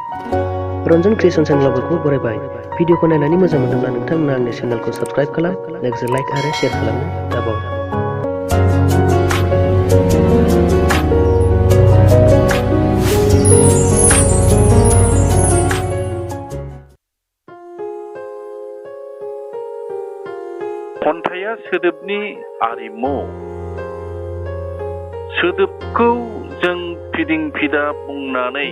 Ranjan creation चेनेलखौ बरायबाय। भिडिअखौ नायनानै मोजां मोनदोंब्ला नोंथांमोना आंनि चेनेलखौ साबस्क्राइब खालाम, लोगोसे लाइक आरो शेयार खालामनो दाबाव। खन्थाइया सोदोबनि आरिमु। सोदोबखौ जों फिदिं फिदा बुंनानै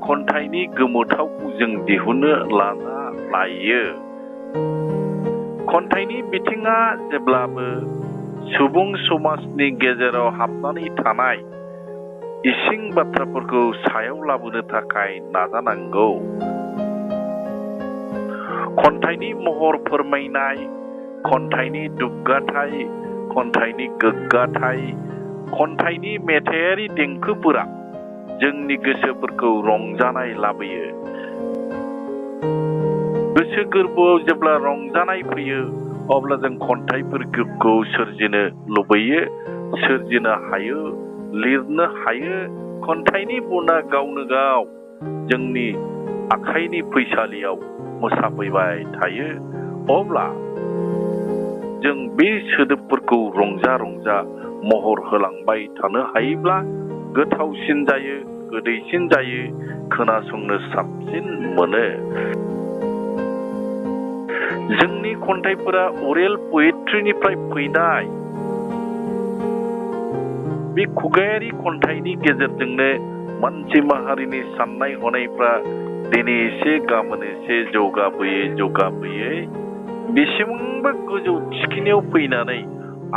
खन्थाइनि गोमोथावखौ जों दिहुननो लायो। खन्थाइनि बिथिङा जेब्लाबो सुबुं समाजनि गेजेराव हाबनानै थानाय इसिं बाथ्राफोरखौ सायाव लाबोनो थाखाय नाजानांगौ। खन्थाइनि महर फोरमायनाय, खन्थाइनि दुग्गाथाय, खन्थाइनि गोग्गाथाय, खन्थाइनि मेथाइयारि देंखोफोरा जोंनि गोसोफोरखौ रंजानाय लाबोयो। गोसो गोरबोआव जेब्ला रंजानाय फैयो अब्ला जों खन्थाइफोरखौ सोरजिनो लुबैयो, सोरजिनो हायो, लिरनो हायो। खन्थाइनि गुना गावनो गाव जोंनि आखाइनि फैसालियाव मोसाफैबाय थायो। अब्ला जों बे सोदोबफोरखौ रंजा रंजा महर होलांबाय थानो हायोब्ला गोथावसिन जायो, गोदैसिन जायो, खोनासंनो साबसिन मोनो। जोंनि खन्थाइफोरा अरेल पोएट्रिनिफ्राय फैनाय। बे खुगायारि खन्थाइनि गेजेरजोंनो मानसि माहारिनि साननाय हनायफ्रा दिनै एसे गाबोन एसे जौगाबोयै बेसेबांबा गोजौ थिखिनियाव फैनानै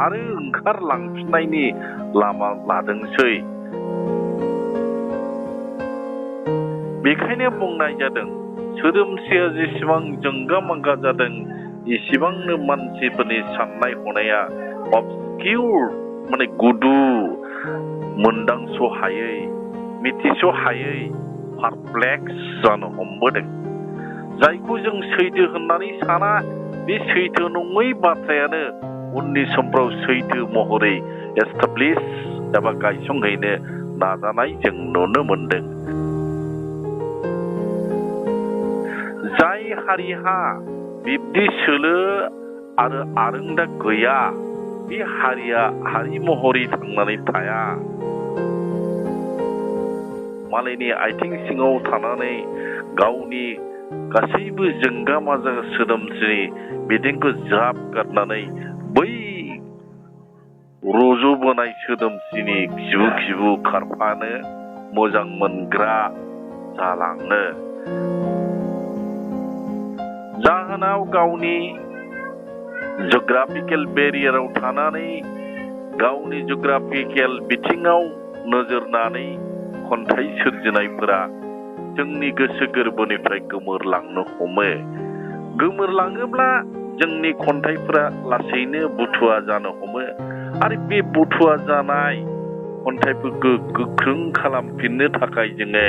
आरो ओंखारलांफिननायनि लामा लादोंसै। बेखायनो बुंनाय जादों, सोदोमस्रिया जेसेबां जोंगा मांगा जादों एसेबांनो मानसिफोरनि साननाय हनाया अबस्किउर माने गुदु, मोनदांस हायै, मिथिस हायै, पारप्लेक्स जानो हमबोदों। जायखौ जों सैथो होननानै साना बे सैथो नङै बाथ्रायानो उननि समफ्राव सैथो महरै एस्टाब्लिश एबा गायसंहैनो नाजानाय जों नुनो मोनदों। जाय हारिहा बिब्दि सोलो आरो आरोंदा गैया बे हारिया हारि महरै थांनानै थाया। मालायनि आथिं सिङाव थानानै गावनि गासैबो जोंगा माजा सोदोमस्रि बिथिंखौ ज्राब गारनानै बै रज'बोनाय सोदोमस्रिनि खिबु खिबु खारफानो मोजां मोनग्रा जालाङो। जाहोनाव गावनि जिअग्राफिकेल बेरियाराव थानानै गावनि जिअग्राफिकेल बिथिङाव नोजोरनानै खन्थाइ सोरजिनायफोरा जोंनि गोसो गोरबोनिफ्राय गोमोरलांनो हमो। गोमोरलाङोब्ला जोंनि खन्थाइफोरा लासैनो बुथुवा जानो हमो आरो बे बुथुवा जानाय खन्थाइफोरखौ गोख्रों खालामफिननो थाखाय जोङो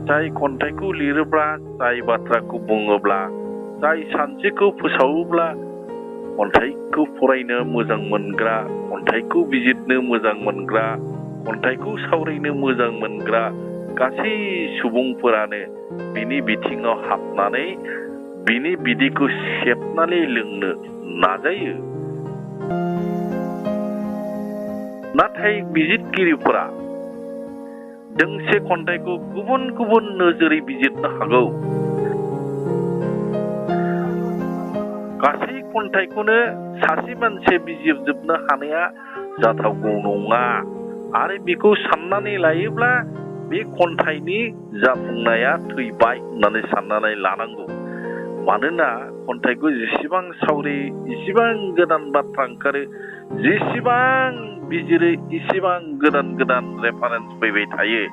जाय खन्थाइखौ लिरोब्ला, जाय बाथ्राखौ बुङोब्ला, जाय सानस्रिखौ फोसावोब्ला खन्थाइखौ फरायनो मोजां मोनग्रा, खन्थाइखौ बिजिरनो मोजां मोनग्रा, खन्थाइखौ सावरायनो मोजां मोनग्रा गासै सुबुंफोरानो बिनि बिथिङाव हाबनानै बिनि बिदैखौ सेबनानै लोंनो नाजायो। नाथाय बिजिरगिरिफोरा दोंसे खन्थाइखौ गुबुन गुबुन नोजोरै बिजिरनो हागौ। गासै खन्थाइखौनो सासे मानसिया बिजिरजोबनो हानाया जाथावगौ नङा आरो बेखौ साननानै लायोब्ला बे खन्थाइनि जाफुंनाया थैबाय होननानै साननानै लानांगौ। मानोना खन्थाइखौ जेसेबां सावरायो एसेबां गोदान बाथ्रा ओंखारो, जेसेबां बिजिरो एसेबां गोदान गोदान रेफारेन्स फैबाय थायो।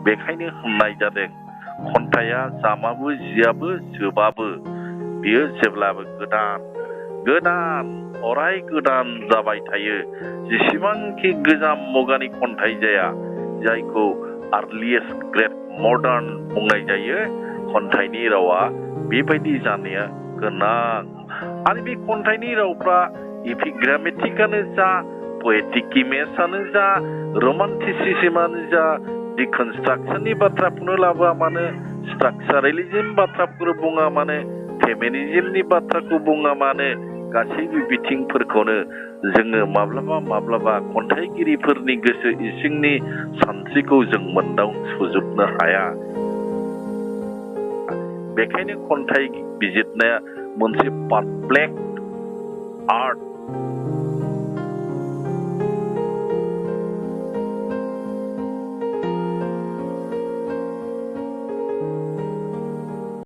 बेखायनो होननाय जादों, खन्थाइया जामाबो जियाबो जोबाबो, बियो जेब्लाबो गोदान गोदान अराय गोदान जाबाय थायो। जेसेबांखि गोजाम मुगानि खन्थाइ जाया, जायखौ आर्लिएस्ट ग्रेट मडार्न बुंनाय जायो, खन्थाइनि रावा बेबायदि जानाया गोनां। आरो बे खन्थाइनि रावफ्रा एपिग्रामेटिकानो जा, poetic imageआनो जा romanticismआनो जा deconstructionनि बाथ्राखौनो लाबोआ मानो structuralism बाथ्राफोर बुङा मानो फेमिनिज्मनि बाथ्राखौ बुङा मानो गासैबो बिथिंफोरखौनो जोङो माब्लाबा खन्थाइगिरिफोरनि गोसो इसिंनि सानस्रिखौ जों मोनदांसुजोबनो हाया। बेखायनो खन्थाइ बिजिरनाया मोनसे पारप्लेक्स आर्ट